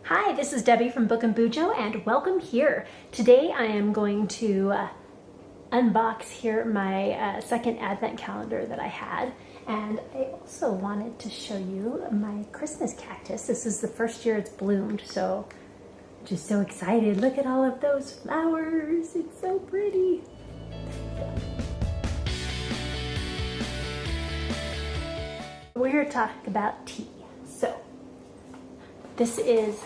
Hi, this is Debbie from Book and Bujo, and welcome here. Today I am going to unbox here my second advent calendar that I had, and I also wanted to show you my Christmas cactus. This is the first year it's bloomed, so just so excited. Look at all of those flowers. It's so pretty. We're here to talk about tea. So this is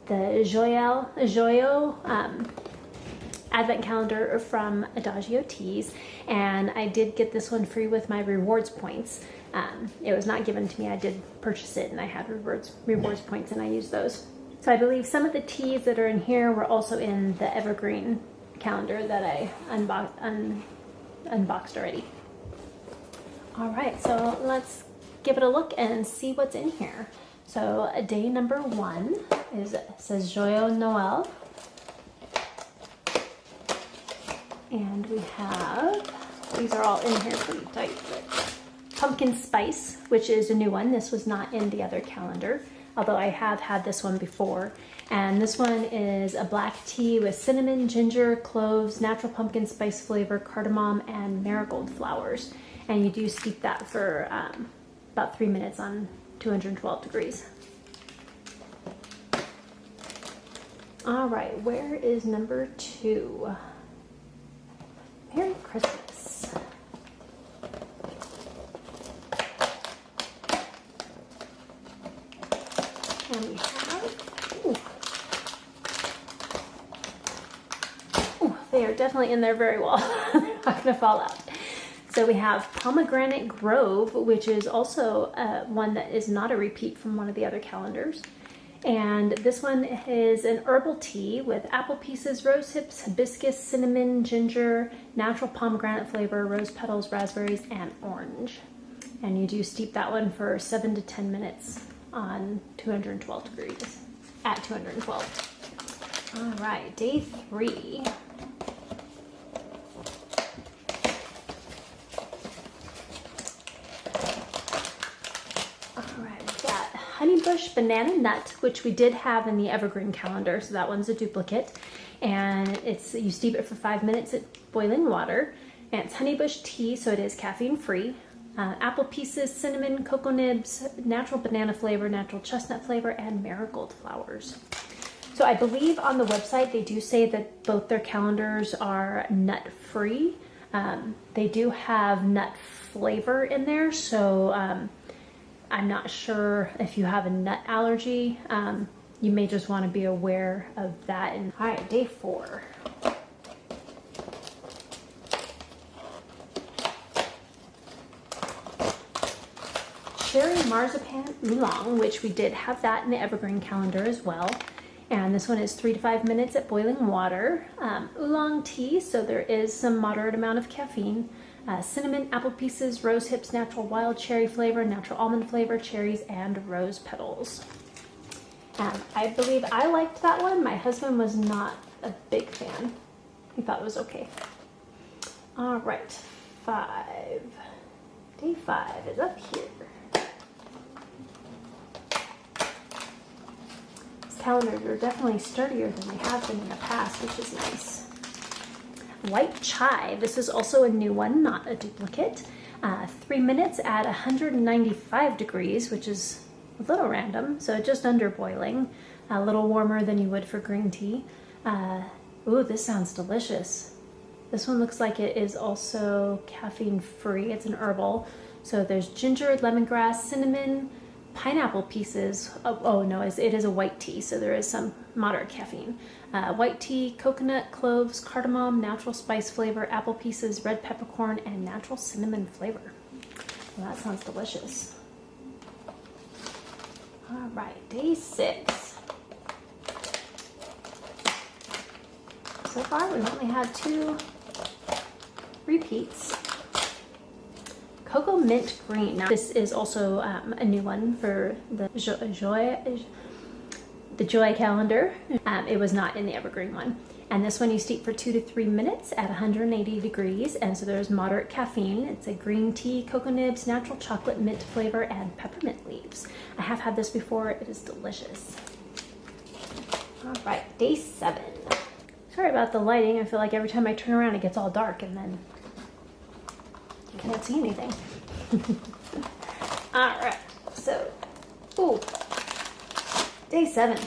the Joyeaux advent calendar from Adagio Teas, and I did get this one free with my rewards points. It was not given to me. I did purchase it and I had rewards points and I used those. So I believe some of the teas that are in here were also in the evergreen calendar that I unboxed already. All right, so let's give it a look and see what's in here. So day number 1 says Joyeaux Noel. And we have, these are all in here pretty tight, but pumpkin spice, which is a new one. This was not in the other calendar, although I have had this one before. And this one is a black tea with cinnamon, ginger, cloves, natural pumpkin spice flavor, cardamom, and marigold flowers. And you do steep that for about 3 minutes on 212 degrees. All right, where is number 2? Merry Christmas. And we have, they are definitely in there very well. They're not gonna fall out. So we have Pomegranate Grove, which is also one that is not a repeat from one of the other calendars. And this one is an herbal tea with apple pieces, rose hips, hibiscus, cinnamon, ginger, natural pomegranate flavor, rose petals, raspberries, and orange. And you do steep that one for 7 to 10 minutes on 212 degrees, at 212. All right, day 3. Honeybush Banana Nut, which we did have in the evergreen calendar, so that one's a duplicate, and you steep it for 5 minutes at boiling water, and it's honeybush tea, so it is caffeine free. Apple pieces, cinnamon, cocoa nibs, natural banana flavor, natural chestnut flavor, and marigold flowers. So I believe on the website they do say that both their calendars are nut free. They do have nut flavor in there, so I'm not sure if you have a nut allergy. You may just want to be aware of that. And all right, day 4. Cherry Marzipan Oolong, which we did have that in the evergreen calendar as well. And this one is 3 to 5 minutes at boiling water. Oolong tea, so there is some moderate amount of caffeine. Cinnamon, apple pieces, rose hips, natural wild cherry flavor, natural almond flavor, cherries, and rose petals. I believe I liked that one. My husband was not a big fan. He thought it was okay. All right, 5. Day 5 is up here. These calendars are definitely sturdier than they have been in the past, which is nice. White chai, this is also a new one, not a duplicate. 3 minutes at 195 degrees, which is a little random, so just under boiling, a little warmer than you would for green tea. Ooh, this sounds delicious. This one looks like it is also caffeine free. It's an herbal, so there's ginger, lemongrass, cinnamon, pineapple pieces. Oh no, it is a white tea, so there is some moderate caffeine. White tea, coconut, cloves, cardamom, natural spice flavor, apple pieces, red peppercorn, and natural cinnamon flavor. Well, that sounds delicious. All right, day 6. So far, we've only had 2 repeats. Cocoa Mint Green. Now, this is also a new one for the Joy calendar. It was not in the evergreen one. And this one you steep for 2 to 3 minutes at 180 degrees. And so there's moderate caffeine. It's a green tea, cocoa nibs, natural chocolate mint flavor, and peppermint leaves. I have had this before. It is delicious. All right, day 7. Sorry about the lighting. I feel like every time I turn around, it gets all dark and then you can't see anything. All right, so, day 7.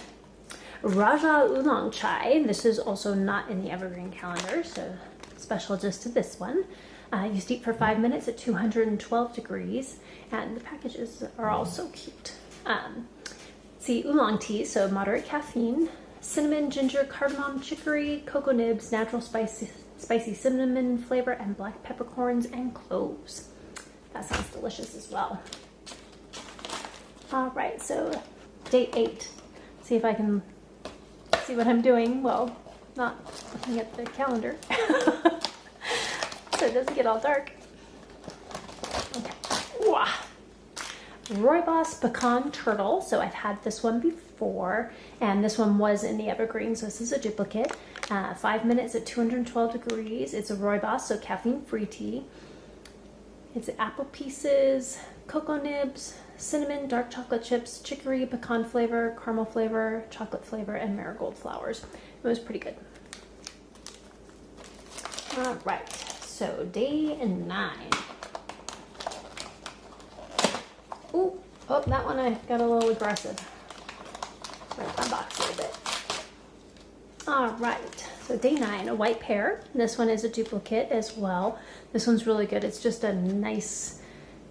Raja Oolong Chai. This is also not in the evergreen calendar, so special just to this one. You steep for 5 minutes at 212 degrees, and the packages are all so cute. See, oolong tea, so moderate caffeine, cinnamon, ginger, cardamom, chicory, cocoa nibs, natural spicy cinnamon flavor, and black peppercorns and cloves. That sounds delicious as well. All right, so day 8. See if I can see what I'm doing. Well, not looking at the calendar. So it doesn't get all dark. Okay. Wow. Rooibos Pecan Turtle. So I've had this one before, and this one was in the evergreen, so this is a duplicate. 5 minutes at 212 degrees. It's a Rooibos, so caffeine-free tea. It's apple pieces, cocoa nibs, cinnamon, dark chocolate chips, chicory, pecan flavor, caramel flavor, chocolate flavor, and marigold flowers. It was pretty good. All right, so day 9. Ooh, oh, that one I got a little aggressive. Break my box a little bit. All right, so day 9, a white pear. This one is a duplicate as well. This one's really good. It's just a nice,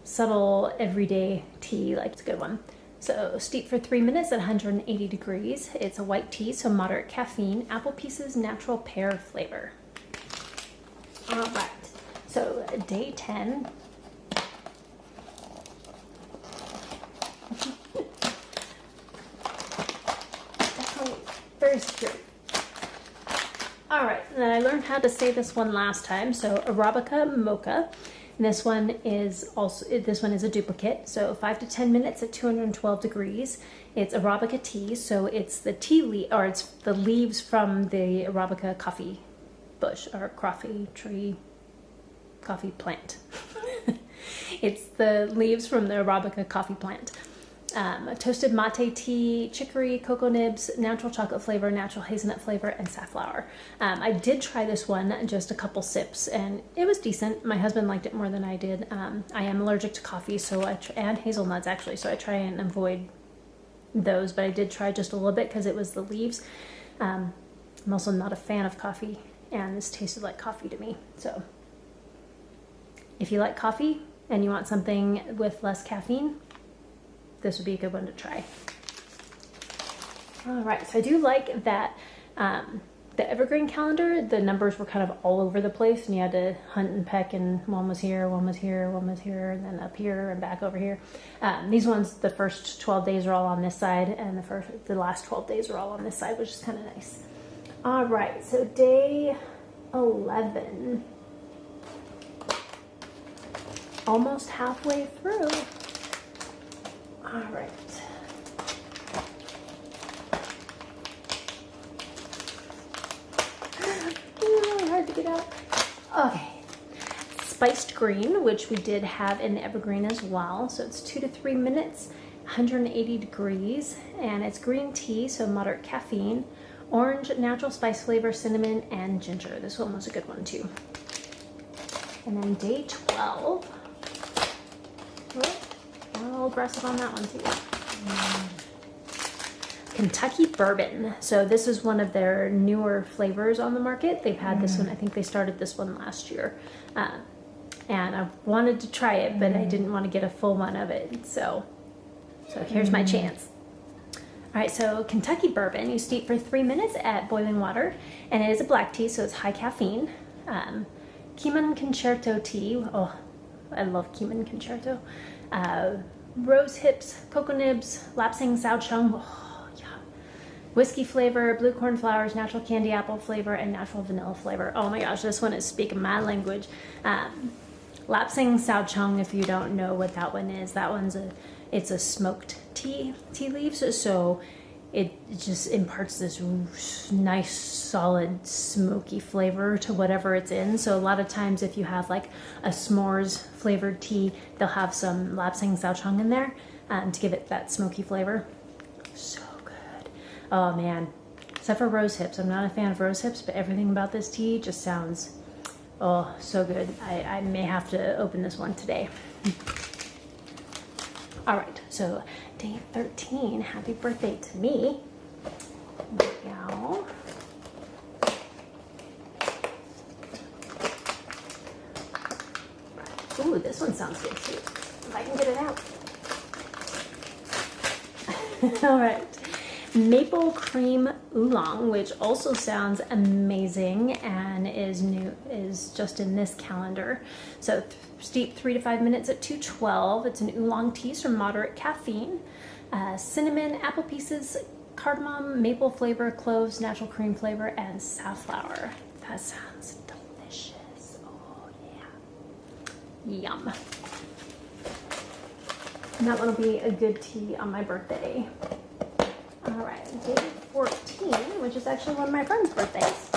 subtle, everyday tea. Like, it's a good one. So steep for 3 minutes at 180 degrees. It's a white tea, so moderate caffeine, apple pieces, natural pear flavor. All right, so day 10. Definitely very secure. All right, and then I learned how to say this one last time. So Arabica Mocha. And this one is a duplicate. So 5 to 10 minutes at 212 degrees. It's Arabica tea. So it's the it's the leaves from the Arabica coffee bush or coffee tree, coffee plant. It's the leaves from the Arabica coffee plant. Toasted mate tea, chicory, cocoa nibs, natural chocolate flavor, natural hazelnut flavor, and safflower. I did try this one, just a couple sips, and it was decent. My husband liked it more than I did. I am allergic to coffee, and hazelnuts actually, so I try and avoid those, but I did try just a little bit because it was the leaves. I'm also not a fan of coffee, and this tasted like coffee to me. So if you like coffee and you want something with less caffeine, this would be a good one to try. All right, so I do like that the evergreen calendar, the numbers were kind of all over the place, and you had to hunt and peck, and one was here, one was here, one was here, and then up here and back over here. These ones, the first 12 days are all on this side, and the last 12 days are all on this side, which is kind of nice. All right, so day 11. Almost halfway through. All right. Ooh, hard to get out. Okay. Spiced green, which we did have in the evergreen as well. So it's 2 to 3 minutes, 180 degrees, and it's green tea, so moderate caffeine, orange, natural spice flavor, cinnamon, and ginger. This one was a good one too. And then day 12. A little aggressive on that one too. Kentucky bourbon. So this is one of their newer flavors on the market. They've had this one, I think they started this one last year. And I wanted to try it, but I didn't want to get a full one of it. So here's my chance. All right, so Kentucky bourbon, you steep for 3 minutes at boiling water, and it is a black tea, so it's high caffeine. Keeman Concerto tea. Oh, I love Keeman Concerto. Rose hips, cocoa nibs, lapsang sao chung. Oh, yeah. Whiskey flavor, blue corn flowers, natural candy apple flavor, and natural vanilla flavor. Oh my gosh, this one is speaking my language. Lapsang sao chung, if you don't know what that one is, it's a smoked tea leaves. So it just imparts this nice, solid, smoky flavor to whatever it's in. So a lot of times if you have like a s'mores flavored tea, they'll have some lapsang souchong in there to give it that smoky flavor. So good. Oh man. Except for rose hips. I'm not a fan of rose hips, but everything about this tea just sounds, oh, so good. I may have to open this one today. All right, so day 13, happy birthday to me. There we go. Ooh, this one sounds good too, if I can get it out. All right. Maple cream oolong, which also sounds amazing and is just in this calendar. So steep 3 to 5 minutes at 212. It's an oolong tea from moderate caffeine. Cinnamon, apple pieces, cardamom, maple flavor, cloves, natural cream flavor, and safflower. That sounds delicious. Oh yeah. Yum. And that one will be a good tea on my birthday. All right, day 14, which is actually one of my friend's birthdays.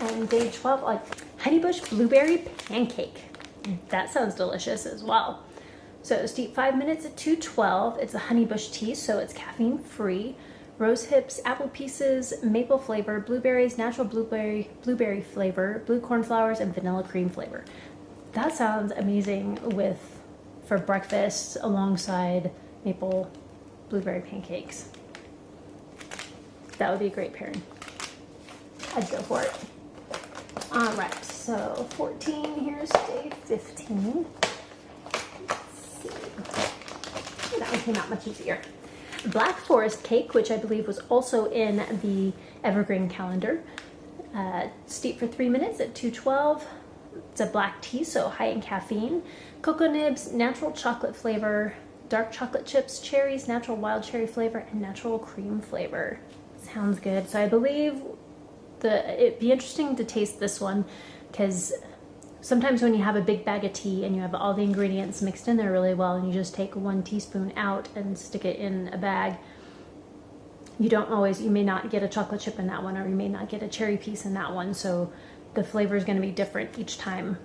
And day 12, like honeybush blueberry pancake. That sounds delicious as well. So steep 5 minutes at 212. It's a honeybush tea, so it's caffeine free. Rose hips, apple pieces, maple flavor, blueberries, natural blueberry flavor, blue cornflowers, and vanilla cream flavor. That sounds amazing for breakfast alongside maple blueberry pancakes. That would be a great pairing. I'd go for it. All right, so 14, here's day 15. Let's see. That one came out much easier. Black Forest cake, which I believe was also in the evergreen calendar. Steep for 3 minutes at 212. It's a black tea, so high in caffeine. Cocoa nibs, natural chocolate flavor, dark chocolate chips, cherries, natural wild cherry flavor, and natural cream flavor. Sounds good. So I believe it'd be interesting to taste this one, because sometimes when you have a big bag of tea and you have all the ingredients mixed in there really well and you just take 1 teaspoon out and stick it in a bag, you may not get a chocolate chip in that one, or you may not get a cherry piece in that one. So the flavor is going to be different each time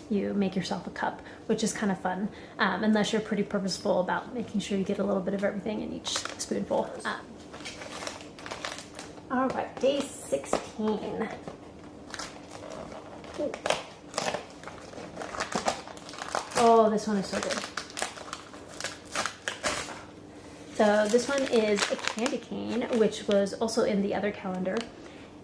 you make yourself a cup, which is kind of fun, unless you're pretty purposeful about making sure you get a little bit of everything in each spoonful. All right, day 16. Ooh. Oh, this one is so good. So this one is a candy cane, which was also in the other calendar.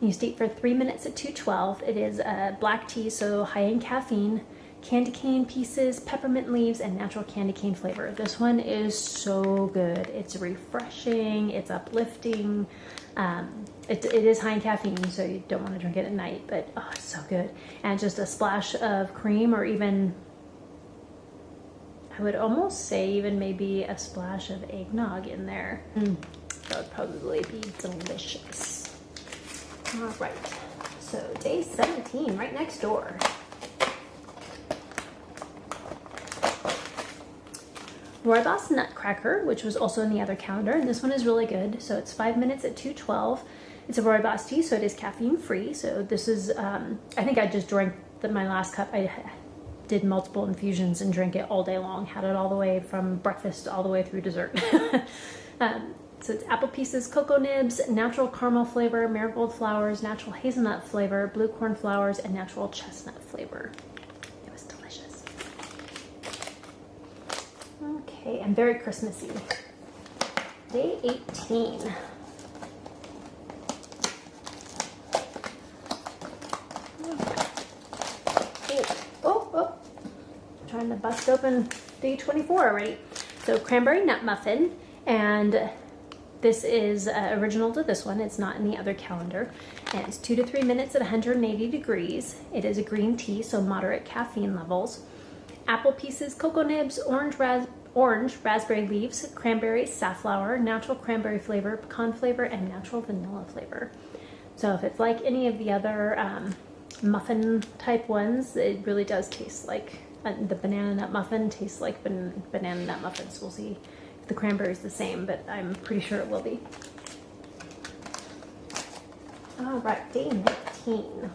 You steep for 3 minutes at 212. It is a black tea, so high in caffeine, candy cane pieces, peppermint leaves, and natural candy cane flavor. This one is so good. It's refreshing, it's uplifting. It is high in caffeine, so you don't want to drink it at night, but oh, it's so good. And just a splash of cream, or even, I would almost say even maybe a splash of eggnog in there. That would probably be delicious. All right, so day 17, right next door. Rooibos Nutcracker, which was also in the other calendar, and this one is really good. So it's 5 minutes at 212. It's a Rooibos tea, so it is caffeine free. So this is, I think I just drank my last cup. I did multiple infusions and drank it all day long. Had it all the way from breakfast all the way through dessert. So it's apple pieces, cocoa nibs, natural caramel flavor, marigold flowers, natural hazelnut flavor, blue corn flowers, and natural chestnut flavor. It was delicious. Okay, and very Christmassy. Day 18. Trying to bust open day 24 already. So cranberry nut muffin, and this is original to this one. It's not in the other calendar. And it's 2 to 3 minutes at 180 degrees. It is a green tea, so moderate caffeine levels. Apple pieces, cocoa nibs, orange raspberry leaves, cranberry, safflower, natural cranberry flavor, pecan flavor, and natural vanilla flavor. So if it's like any of the other muffin type ones, it really does taste like the banana nut muffin tastes like banana nut muffins. We'll see if the cranberry is the same, but I'm pretty sure it will be. All right, day 19.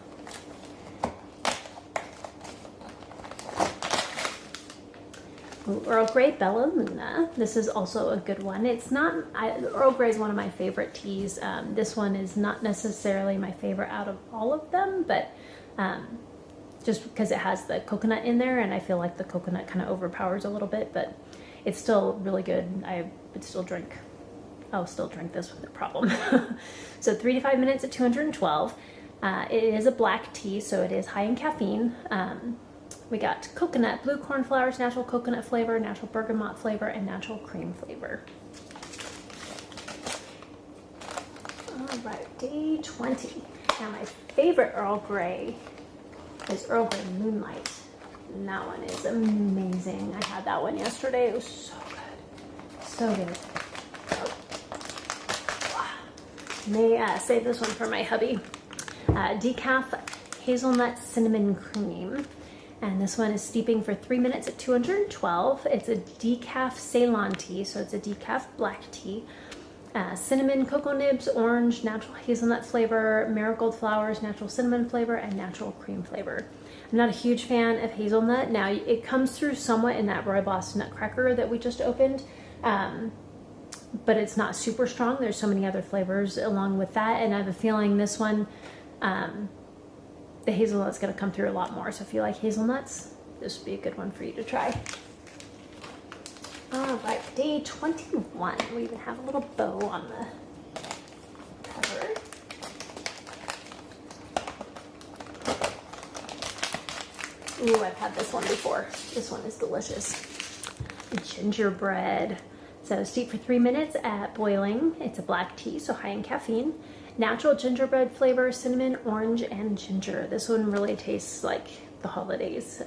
Ooh, Earl Grey Bella Luna. This is also a good one. It's not, Earl Grey is one of my favorite teas. This one is not necessarily my favorite out of all of them, but just because it has the coconut in there, and I feel like the coconut kind of overpowers a little bit, but it's still really good. I'll still drink this with no problem. So 3 to 5 minutes at 212. It is a black tea, so it is high in caffeine. We got coconut, blue cornflowers, natural coconut flavor, natural bergamot flavor, and natural cream flavor. All right, day 20. Now my favorite Earl Grey is Earl Grey Moonlight. And that one is amazing. I had that one yesterday. It was so good. So good. May save this one for my hubby. Decaf hazelnut cinnamon cream. And this one is steeping for 3 minutes at 212. It's a decaf Ceylon tea, so it's a decaf black tea. Cinnamon, cocoa nibs, orange, natural hazelnut flavor, marigold flowers, natural cinnamon flavor, and natural cream flavor. I'm not a huge fan of hazelnut. Now, it comes through somewhat in that Rooibos Nutcracker that we just opened, but it's not super strong. There's so many other flavors along with that, and I have a feeling this one, the hazelnut's going to come through a lot more. So if you like hazelnuts, this would be a good one for you to try. All right, day 21. We even have a little bow on the cover. Ooh, I've had this one before. This one is delicious. Gingerbread. So steep for 3 minutes at boiling. It's a black tea, so high in caffeine. Natural gingerbread flavor, cinnamon, orange, and ginger. This one really tastes like the holidays,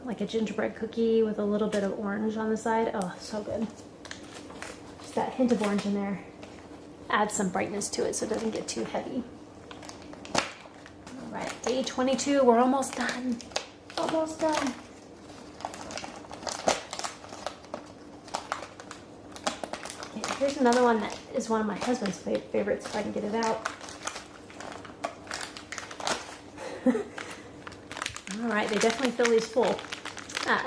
like a gingerbread cookie with a little bit of orange on the side. Oh, so good. Just that hint of orange in there adds some brightness to it so it doesn't get too heavy. All right, day 22, we're almost done. Almost done. Okay, here's another one that is one of my husband's favorites, if I can get it out. All right, they definitely fill these full.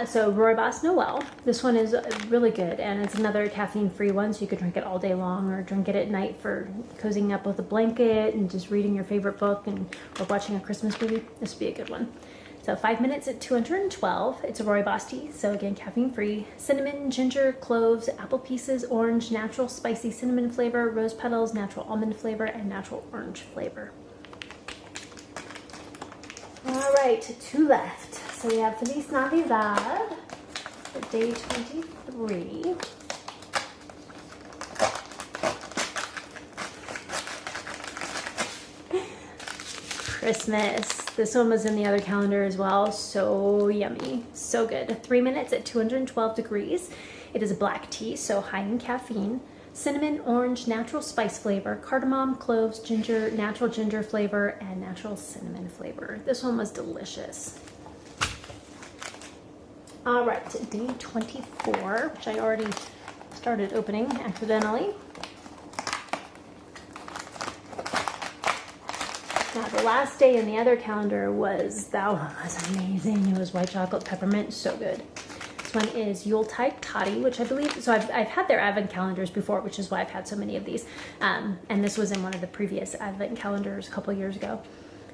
So Rooibos Noel. This one is really good, and it's another caffeine-free one, so you could drink it all day long or drink it at night for cozying up with a blanket and just reading your favorite book or watching a Christmas movie. This would be a good one. So 5 minutes at 212. It's a Rooibos tea, so again, caffeine-free. Cinnamon, ginger, cloves, apple pieces, orange, natural spicy cinnamon flavor, rose petals, natural almond flavor, and natural orange flavor. All right, 2 left. So we have Feliz Navidad for day 23. Christmas. This one was in the other calendar as well. So yummy, so good. 3 minutes at 212 degrees. It is a black tea, so high in caffeine. Cinnamon, orange, natural spice flavor, cardamom, cloves, ginger, natural ginger flavor, and natural cinnamon flavor. This one was delicious. All right, day 24, which I already started opening accidentally. Now, the last day in the other calendar was, that one was amazing. It was white chocolate peppermint, so good. This one is Yuletide Toddy, which I believe, so I've had their advent calendars before, which is why I've had so many of these. And this was in one of the previous advent calendars a couple years ago.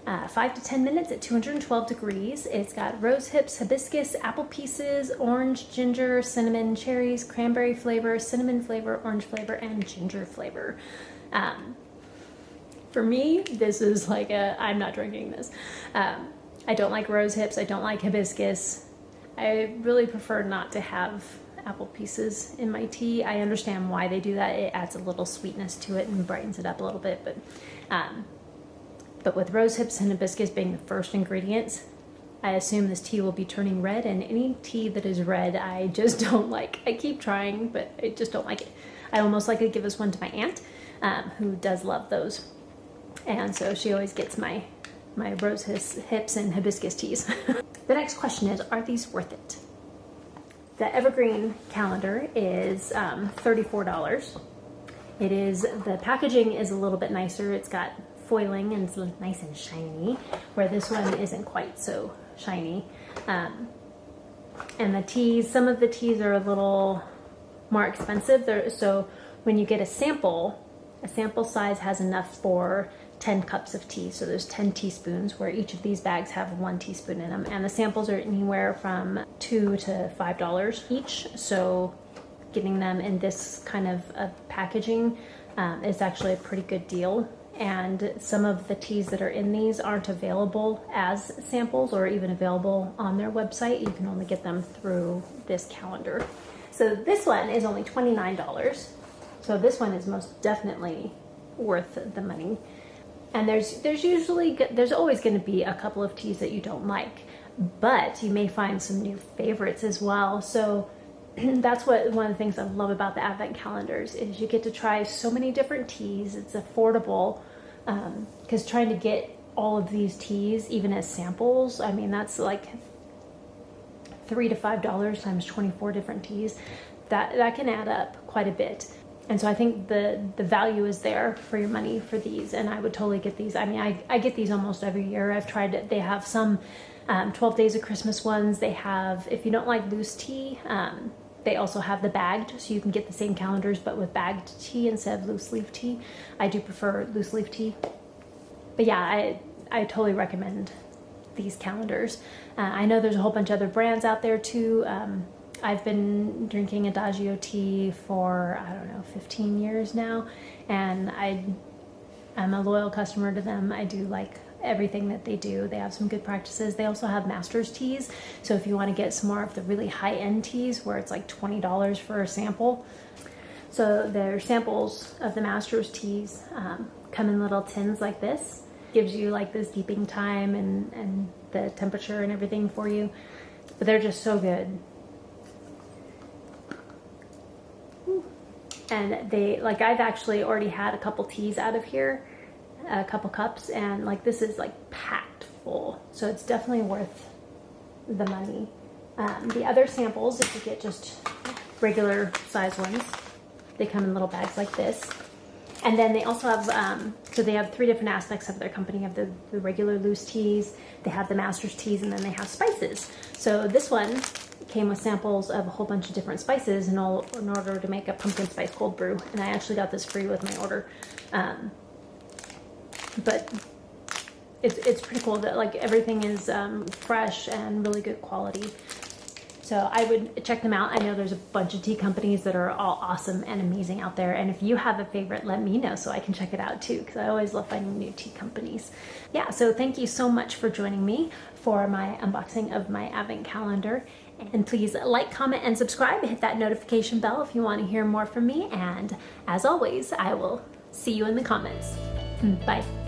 5 to 10 minutes at 212 degrees. It's got rose hips, hibiscus, apple pieces, orange, ginger, cinnamon, cherries, cranberry flavor, cinnamon flavor, orange flavor, and ginger flavor. For me, this is like I'm not drinking this. I don't like rose hips. I don't like hibiscus. I really prefer not to have apple pieces in my tea. I understand why they do that. It adds a little sweetness to it and brightens it up a little bit. But with rose hips and hibiscus being the first ingredients, I assume this tea will be turning red, and any tea that is red, I just don't like. I keep trying, but I just don't like it. I almost like to give this one to my aunt, who does love those. And so she always gets my rose hips and hibiscus teas. The next question is, are these worth it? The Evergreen calendar is $34. The packaging is a little bit nicer. It's got foiling and it's nice and shiny, where this one isn't quite so shiny. And the teas, some of the teas are a little more expensive. So when you get a sample size has enough for 10 cups of tea. So there's 10 teaspoons, where each of these bags have 1 teaspoon in them. And the samples are anywhere from $2 to $5 each. So getting them in this kind of packaging is actually a pretty good deal. And some of the teas that are in these aren't available as samples or even available on their website. You can only get them through this calendar. So this one is only $29. So this one is most definitely worth the money. And there's always going to be a couple of teas that you don't like, but you may find some new favorites as well. So that's one of the things I love about the advent calendars is you get to try so many different teas. It's affordable, because trying to get all of these teas even as samples, I mean, that's like $3 to $5 times 24 different teas. That can add up quite a bit. And so I think the value is there for your money for these, and I would totally get these. I mean, I get these almost every year. I've tried it. They have some 12 Days of Christmas ones. They have, if you don't like loose tea, they also have the bagged, so you can get the same calendars but with bagged tea instead of loose leaf tea. I do prefer loose leaf tea. But yeah, I totally recommend these calendars. I know there's a whole bunch of other brands out there too. I've been drinking Adagio tea for, I don't know, 15 years now, and I'm a loyal customer to them. I do like everything that they do. They have some good practices. They also have master's teas, so if you want to get some more of the really high-end teas where it's like $20 for a sample. So their samples of the master's teas come in little tins like this. Gives you like this steeping time and the temperature and everything for you, but they're just so good. And I've actually already had a couple teas out of here, a couple cups, and like this is like packed full. So it's definitely worth the money. The other samples, if you get just regular size ones, they come in little bags like this. And then they also have, so they have 3 different aspects of their company. They have the regular loose teas, they have the master's teas, and then they have spices. So this one came with samples of a whole bunch of different spices in order to make a pumpkin spice cold brew. And I actually got this free with my order. But it's pretty cool that like everything is fresh and really good quality. So I would check them out. I know there's a bunch of tea companies that are all awesome and amazing out there. And if you have a favorite, let me know so I can check it out too, because I always love finding new tea companies. Yeah, so thank you so much for joining me for my unboxing of my advent calendar. And please like, comment, and subscribe. Hit that notification bell if you want to hear more from me. And as always, I will see you in the comments. Bye.